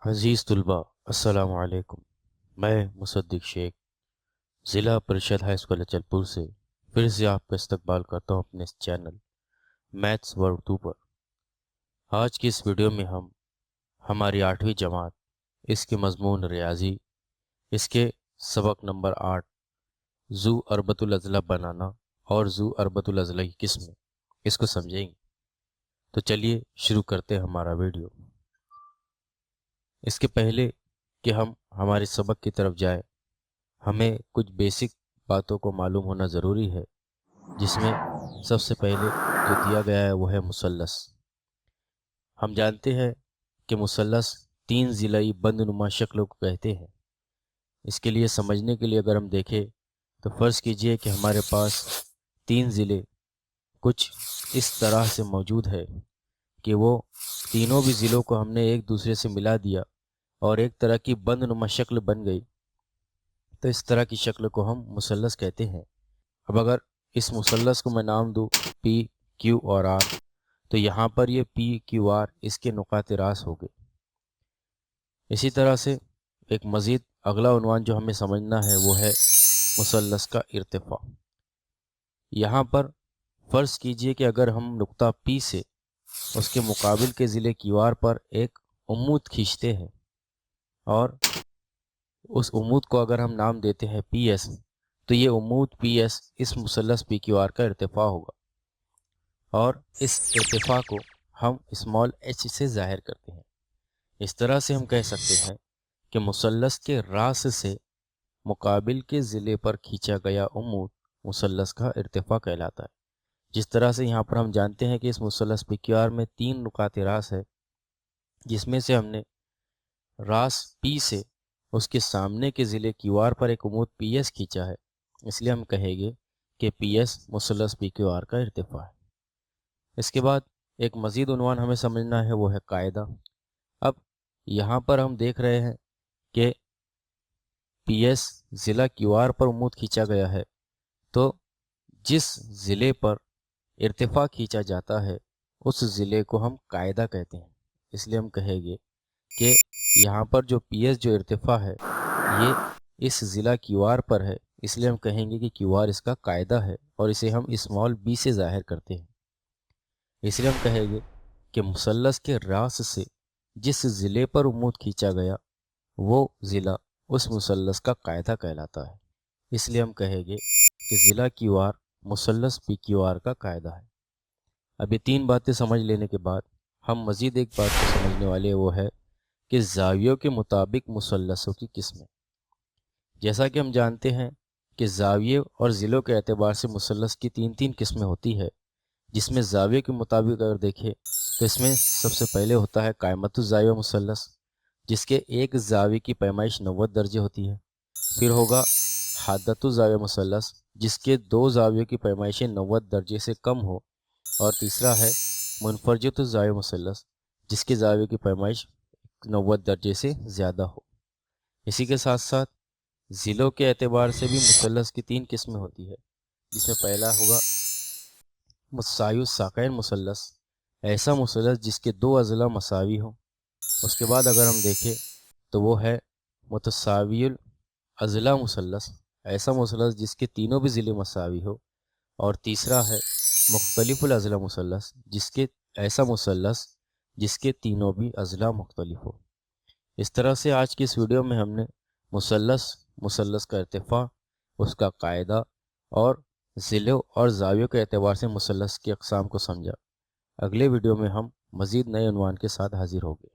عزیز طلبہ السلام علیکم۔ میں مصدق شیخ ضلع پریشد ہائی اسکول اچل پور سے پھر سے آپ کا استقبال کرتا ہوں اپنے اس چینل میتھس ورڈ اردو پر۔ آج کی اس ویڈیو میں ہم ہماری 8ویں جماعت اس کے مضمون ریاضی، اس کے سبق نمبر 8 ذو اربۃ الاضلاع بنانا اور ذو اربۃ الاضلاع کی قسمیں، اس کو سمجھیں گے۔ تو چلیے شروع کرتے ہیں ہمارا ویڈیو۔ اس کے پہلے کہ ہم ہمارے سبق کی طرف جائیں، ہمیں کچھ بیسک باتوں کو معلوم ہونا ضروری ہے، جس میں سب سے پہلے جو دیا گیا ہے وہ ہے مثلث۔ ہم جانتے ہیں کہ مثلث 3 ضلعی بند نما شکلوں کو کہتے ہیں۔ اس کے لیے سمجھنے کے لیے اگر ہم دیکھیں تو فرض کیجئے کہ ہمارے پاس 3 ضلع کچھ اس طرح سے موجود ہے کہ وہ تینوں بھی ضلعوں کو ہم نے ایک دوسرے سے ملا دیا اور ایک طرح کی بند نما شکل بن گئی، تو اس طرح کی شکل کو ہم مثلث کہتے ہیں۔ اب اگر اس مثلث کو میں نام دوں پی، کیو اور آر، تو یہاں پر یہ پی، کیو، آر اس کے نقاط راس ہو گئے۔ اسی طرح سے ایک مزید اگلا عنوان جو ہمیں سمجھنا ہے وہ ہے مثلث کا ارتفاع۔ یہاں پر فرض کیجئے کہ اگر ہم نقطہ پی سے اس کے مقابل کے ضلع کیو آر پر ایک عمود کھینچتے ہیں اور اس عمود کو اگر ہم نام دیتے ہیں پی ایس، تو یہ عمود پی ایس اس مثلث پی کیو آر کا ارتفاع ہوگا، اور اس ارتفاع کو ہم اسمال ایچ سے ظاہر کرتے ہیں۔ اس طرح سے ہم کہہ سکتے ہیں کہ مثلث کے راس سے مقابل کے ضلع پر کھینچا گیا عمود مثلث کا ارتفاع کہلاتا ہے۔ جس طرح سے یہاں پر ہم جانتے ہیں کہ اس مثلث پی کیو آر میں 3 نقاط راس ہے، جس میں سے ہم نے راس پی سے اس کے سامنے کے ضلع کیو آر پر ایک عمود پی ایس کھینچا ہے، اس لیے ہم کہیں گے کہ پی ایس مثلث پی کیو آر کا ارتفاع ہے۔ اس کے بعد ایک مزید عنوان ہمیں سمجھنا ہے وہ ہے قاعدہ۔ اب یہاں پر ہم دیکھ رہے ہیں کہ پی ایس ضلع کیو آر پر عمود کھینچا گیا ہے، تو جس ضلع پر ارتفاع کھینچا جاتا ہے اس ضلع کو ہم قاعدہ کہتے ہیں۔ اس لیے ہم کہیں گے کہ یہاں پر جو پی ایس جو ارتفاع ہے یہ اس ضلع کیو آر پر ہے، اس لیے ہم کہیں گے کہ کیو آر اس کا قاعدہ ہے اور اسے ہم اسمال بی سے ظاہر کرتے ہیں۔ اس لیے ہم کہیں گے کہ مثلث کے راس سے جس ضلع پر عمود کھینچا گیا وہ ضلع اس مثلث کا قاعدہ کہلاتا ہے۔ اس لیے ہم کہیں گے کہ ضلع کیو آر مثلث پی کیو آر کا قاعدہ ہے۔ اب یہ 3 باتیں سمجھ لینے کے بعد ہم مزید ایک بات کو سمجھنے والے وہ ہے کہ زاویوں کے مطابق مثلثوں کی قسمیں۔ جیسا کہ ہم جانتے ہیں کہ زاویے اور ضلعوں کے اعتبار سے مثلث کی 3 قسمیں ہوتی ہے، جس میں زاویے کے مطابق اگر دیکھیں تو اس میں سب سے پہلے ہوتا ہے قائمۃ الزاویہ مثلث، جس کے ایک زاویے کی پیمائش 90 درجے ہوتی ہے۔ پھر ہوگا حادۃ الزاویہ مثلث، جس کے 2 زاویوں کی پیمائشیں 90 درجے سے کم ہو، اور تیسرا ہے منفرجۃ الزاویہ مثلث، جس کے زاویے کی پیمائش 90 درجے سے زیادہ ہو۔ اسی کے ساتھ ساتھ ضلعوں کے اعتبار سے بھی مثلث کی 3 قسمیں ہوتی ہے، جس میں پہلا ہوگا مساوی الساقین مثلث، ایسا مثلث جس کے 2 اضلاع مساوی ہوں۔ اس کے بعد اگر ہم دیکھیں تو وہ ہے متساوی الاضلاع مثلث، ایسا مثلث جس کے تینوں بھی ضلع مساوی ہو۔ اور تیسرا ہے مختلف الاضلاع مثلث، ایسا مثلث جس کے تینوں بھی اضلاع مختلف ہو۔ اس طرح سے آج کی اس ویڈیو میں ہم نے مثلث کا ارتفاع، اس کا قاعدہ اور ضلعوں اور زاویوں کے اعتبار سے مثلث کی اقسام کو سمجھا۔ اگلے ویڈیو میں ہم مزید نئے عنوان کے ساتھ حاضر ہوں گے۔